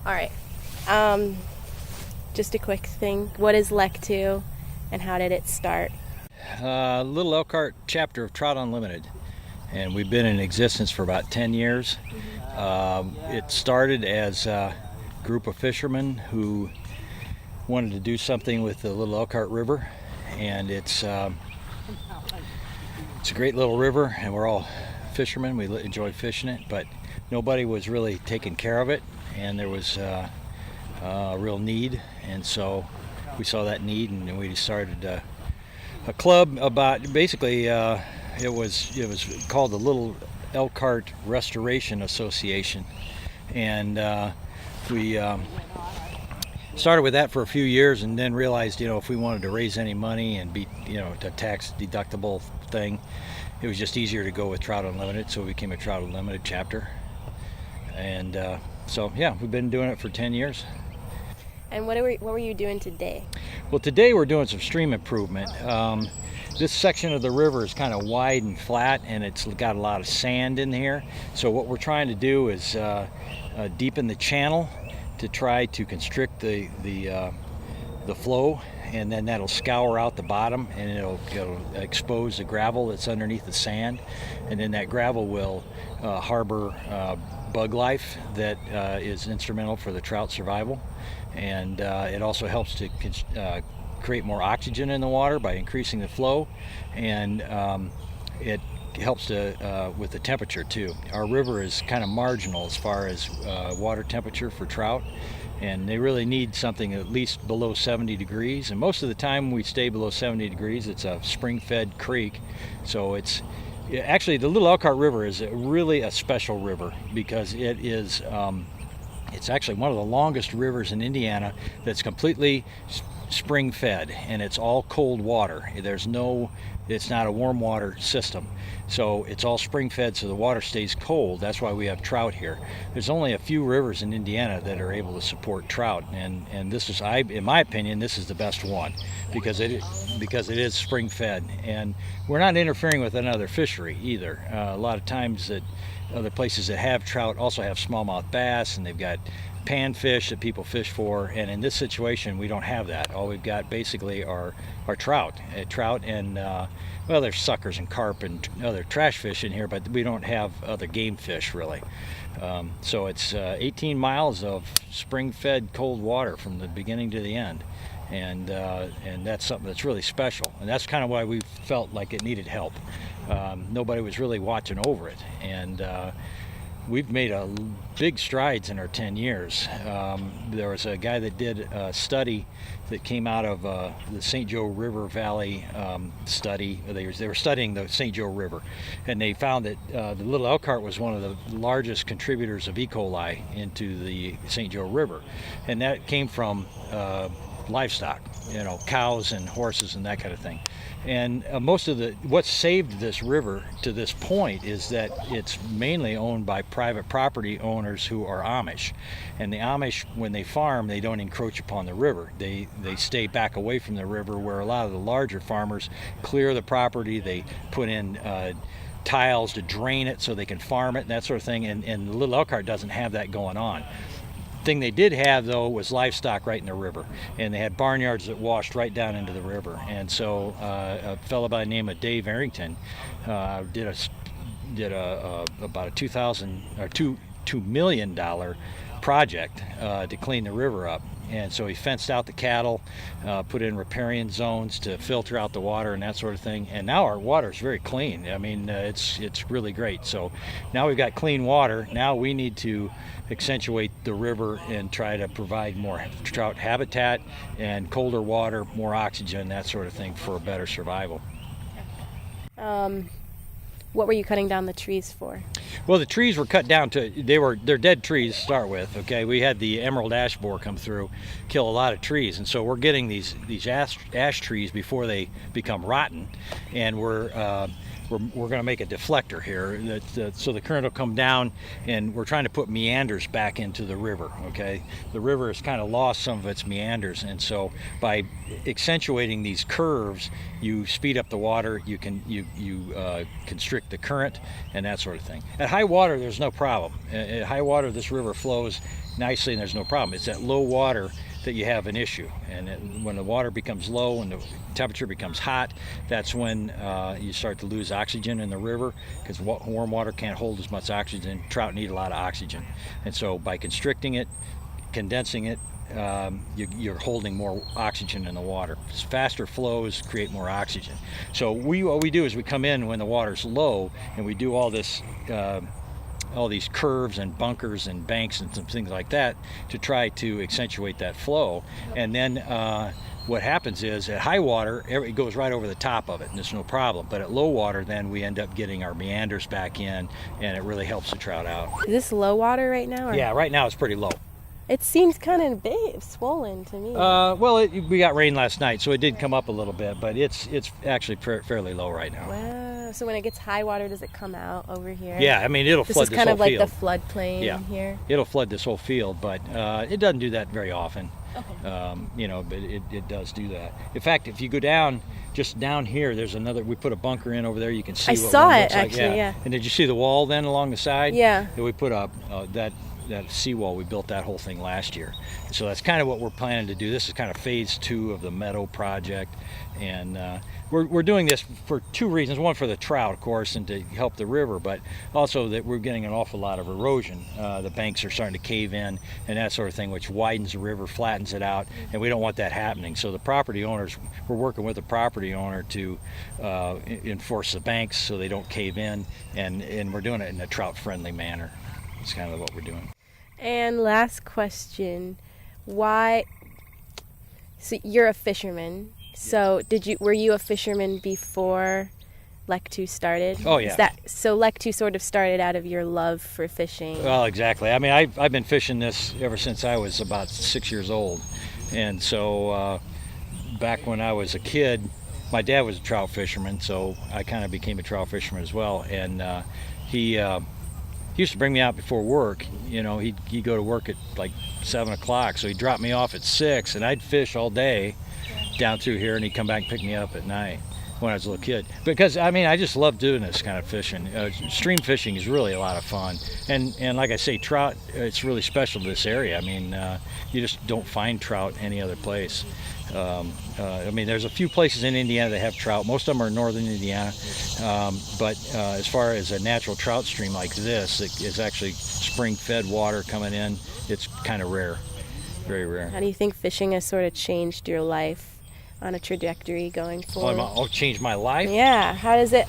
All right. Just a quick thing. What is LEC 2 and how did it start? Little Elkhart chapter of Trout Unlimited, and we've been in existence for about 10 years. It started as a group of fishermen who wanted to do something with the Little Elkhart River, and it's a great little river, and we're all fishermen. We enjoy fishing it, but nobody was really taking care of it, and there was a real need, and so we saw that need, and we started a club about basically it was called the Little Elkhart Restoration Association, and we started with that for a few years, and then realized, if we wanted to raise any money and be, a tax deductible thing, it was just easier to go with Trout Unlimited, so we became a Trout Unlimited chapter. And so yeah, we've been doing it for 10 years. And what were you doing today? Well, today we're doing some stream improvement. This section of the river is kind of wide and flat, and it's got a lot of sand in here. So what we're trying to do is deepen the channel to try to constrict the flow, and then that'll scour out the bottom, and it'll expose the gravel that's underneath the sand, and then that gravel will harbor bug life that is instrumental for the trout survival, and it also helps to create more oxygen in the water by increasing the flow, and it helps to with the temperature too. Our river is kind of marginal as far as water temperature for trout, and they really need something at least below 70 degrees, and most of the time we stay below 70 degrees. It's a spring-fed creek, so it's actually, the Little Elkhart River is really a special river because it is it's actually one of the longest rivers in Indiana that's completely spring fed, and it's all cold water. It's not a warm water system, so it's all spring fed, so the water stays cold. That's why we have trout here. There's only a few rivers in Indiana that are able to support trout, and this is, in my opinion, this is the best one because it is spring fed, and we're not interfering with another fishery either. A lot of times that other places that have trout also have smallmouth bass, and they've got panfish that people fish for, and in this situation we don't have that. All we've got basically are trout and well, there's suckers and carp and other trash fish in here, but we don't have other game fish really. So it's 18 miles of spring-fed cold water from the beginning to the end, and that's something that's really special, and that's kind of why we felt like it needed help. Nobody was really watching over it, and we've made big strides in our 10 years. There was a guy that did a study that came out of the St. Joe River Valley study. They were studying the St. Joe River, and they found that the Little Elkhart was one of the largest contributors of E. coli into the St. Joe River, and that came from livestock, cows and horses and that kind of thing. And most of what saved this river to this point is that it's mainly owned by private property owners who are Amish. And the Amish, when they farm, they don't encroach upon the river. They stay back away from the river, where a lot of the larger farmers clear the property. They put in tiles to drain it so they can farm it and that sort of thing. And Little Elkhart doesn't have that going on. Thing they did have though was livestock right in the river, and they had barnyards that washed right down into the river. And so a fellow by the name of Dave Arrington did about a $2 million project to clean the river up. And so he fenced out the cattle, put in riparian zones to filter out the water and that sort of thing. And now our water is very clean. I mean, it's really great. So now we've got clean water. Now we need to accentuate the river and try to provide more trout habitat and colder water, more oxygen, that sort of thing for a better survival. What were you cutting down the trees for? Well, the trees were cut down they're dead trees to start with. Okay, we had the emerald ash borer come through, kill a lot of trees, and so we're getting these ash trees before they become rotten, and we're we're going to make a deflector here so the current will come down, and we're trying to put meanders back into the river. Okay, the river has kind of lost some of its meanders, and so by accentuating these curves, you speed up the water, you constrict the current and that sort of thing. At high water, there's no problem. At high water, this river flows nicely and there's no problem. It's at low water that you have an issue, and when the water becomes low and the temperature becomes hot, that's when you start to lose oxygen in the river, because warm water can't hold as much oxygen. Trout need a lot of oxygen, and so by constricting it, condensing it, you're holding more oxygen in the water. Faster flows create more oxygen. So what we do is we come in when the water's low, and we do all this all these curves and bunkers and banks and some things like that to try to accentuate that flow. And then what happens is at high water, it goes right over the top of it and there's no problem. But at low water, then we end up getting our meanders back in, and it really helps the trout out. Is this low water right now? Or? Yeah, right now it's pretty low. It seems kind of big, swollen to me. Well, we got rain last night, so it did come up a little bit, but it's actually fairly low right now. Wow. So when it gets high water, does it come out over here? Yeah, I mean, it'll flood this whole field. This is kind of like the floodplain here? It'll flood this whole field, but it doesn't do that very often. Okay. You know, but it does do that. In fact, if you go down, just down here, there's another, we put a bunker in over there, you can see what saw one it, looks like. actually, yeah. And did you see the wall then along the side? Yeah. And we put up that seawall, we built that whole thing last year. So that's kind of what we're planning to do. This is kind of phase 2 of the Meadow project, and we're doing this for 2 reasons. One, for the trout, of course, and to help the river, but also that we're getting an awful lot of erosion. The banks are starting to cave in and that sort of thing, which widens the river, flattens it out, and we don't want that happening. So the property owners, we're working with the property owner to enforce the banks so they don't cave in, and we're doing it in a trout-friendly manner. It's kind of what we're doing. And last question, why? So you're a fisherman. So were you a fisherman before Lek 2 started? Oh yeah. So Lek 2 sort of started out of your love for fishing? Well, exactly. I mean, I've been fishing this ever since I was about 6 years old, and so back when I was a kid, my dad was a trout fisherman, so I kind of became a trout fisherman as well, and he used to bring me out before work. You know, he'd go to work at like 7 o'clock, so he'd drop me off at 6, and I'd fish all day down through here, and he'd come back and pick me up at night when I was a little kid. Because, I mean, I just love doing this kind of fishing. Stream fishing is really a lot of fun. And like I say, trout, it's really special to this area. I mean, you just don't find trout any other place. I mean, there's a few places in Indiana that have trout. Most of them are in northern Indiana. But as far as a natural trout stream like this, it's actually spring-fed water coming in. It's kind of rare, very rare. How do you think fishing has sort of changed your life on a trajectory going forward? Oh, changed my life? Yeah. How does it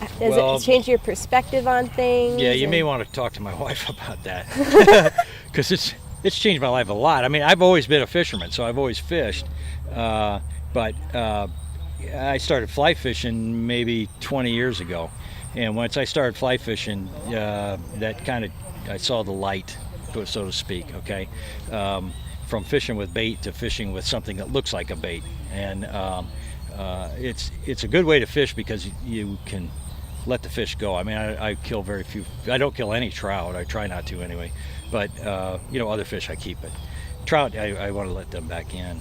change your perspective on things? Yeah, you may want to talk to my wife about that, because it's changed my life a lot. I mean, I've always been a fisherman, so I've always fished, but I started fly fishing maybe 20 years ago, and once I started fly fishing, that kind of, I saw the light, so to speak. Okay. From fishing with bait to fishing with something that looks like a bait, and it's a good way to fish because you can let the fish go. I mean, I kill very few. I don't kill any trout. I try not to anyway. But you know, other fish I keep it. Trout, I want to let them back in.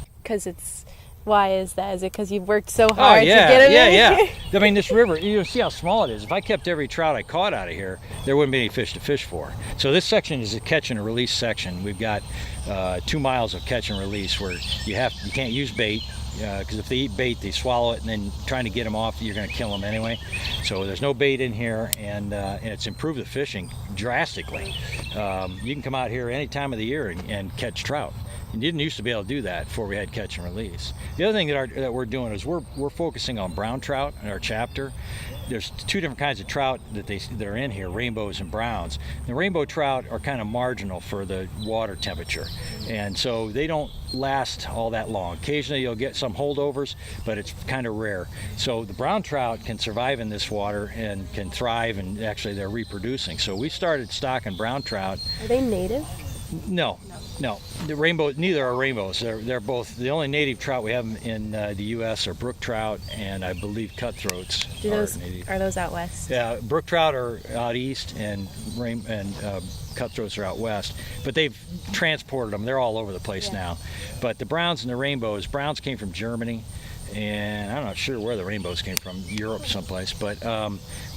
Why is that? Is it because you've worked so hard to get them in? Yeah. I mean, this river, you see how small it is. If I kept every trout I caught out of here, there wouldn't be any fish to fish for. So this section is a catch and release section. We've got 2 miles of catch and release where you can't use bait, because if they eat bait, they swallow it, and then trying to get them off, you're going to kill them anyway. So there's no bait in here, and it's improved the fishing drastically. You can come out here any time of the year and catch trout. You didn't used to be able to do that before we had catch and release. The other thing that we're doing is we're focusing on brown trout in our chapter. There's 2 different kinds of trout that are in here, rainbows and browns. The rainbow trout are kind of marginal for the water temperature, and so they don't last all that long. Occasionally you'll get some holdovers, but it's kind of rare. So the brown trout can survive in this water and can thrive, and actually they're reproducing. So we started stocking brown trout. Are they native? No, no. The rainbow, neither are rainbows. They're both, the only native trout we have in the U.S. are brook trout and I believe cutthroats. Are those out west? Yeah, brook trout are out east and cutthroats are out west. But they've transported them. They're all over the place now. But the browns and the rainbows, browns came from Germany. And I'm not sure where the rainbows came from, Europe someplace, but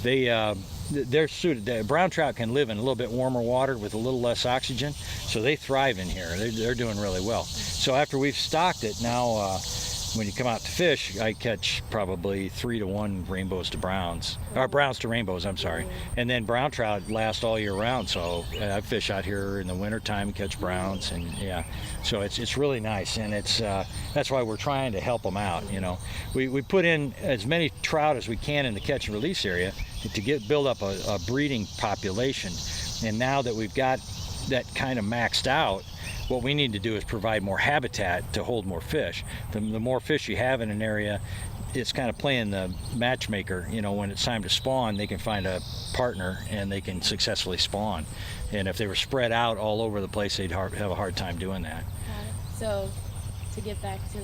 they're suited. The brown trout can live in a little bit warmer water with a little less oxygen, so they thrive in here. They're doing really well. So after we've stocked it, now when you come out to fish, I catch probably 3 to 1 rainbows to browns, or browns to rainbows, I'm sorry. And then brown trout last all year round, so I fish out here in the wintertime and catch browns, and yeah. So it's really nice, and that's why we're trying to help them out. You know, we put in as many trout as we can in the catch and release area to build up a breeding population. And now that we've got that kind of maxed out, what we need to do is provide more habitat to hold more fish. The more fish you have in an area, it's kind of playing the matchmaker. You know, when it's time to spawn, they can find a partner and they can successfully spawn. And if they were spread out all over the place, they'd have a hard time doing that. So, to get back to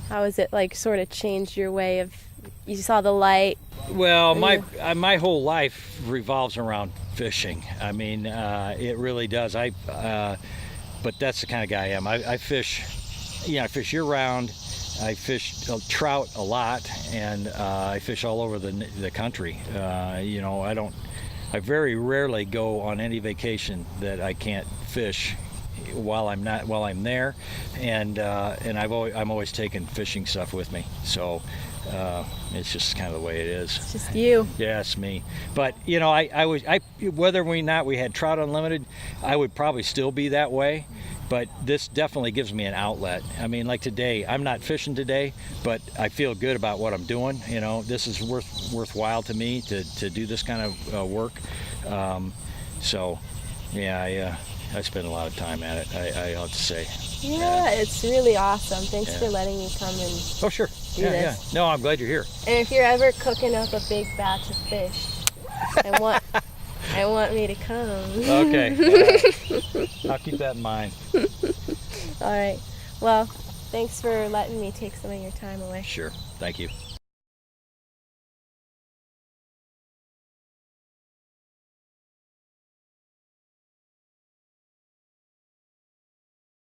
how has it like sort of changed your way of? You saw the light. Well, my whole life revolves around fishing. I mean, it really does. But that's the kind of guy I am. I fish. I fish year round. I fish trout a lot, and I fish all over the country. I very rarely go on any vacation that I can't fish while I'm there, and I'm always taking fishing stuff with me. So it's just kind of the way it is. It's just you. Yeah, it's me. But whether or not we had trout unlimited, I would probably still be that way. But this definitely gives me an outlet. I mean, like today, I'm not fishing today, but I feel good about what I'm doing. You know, this is worthwhile to me to do this kind of work. So, yeah, I spend a lot of time at it, I ought to say. Yeah, it's really awesome. Thanks for letting me come and oh, sure. do this. Yeah. No, I'm glad you're here. And if you're ever cooking up a big batch of fish, I want me to come. Okay. I'll keep that in mind. All right. Well, thanks for letting me take some of your time away. Sure. Thank you.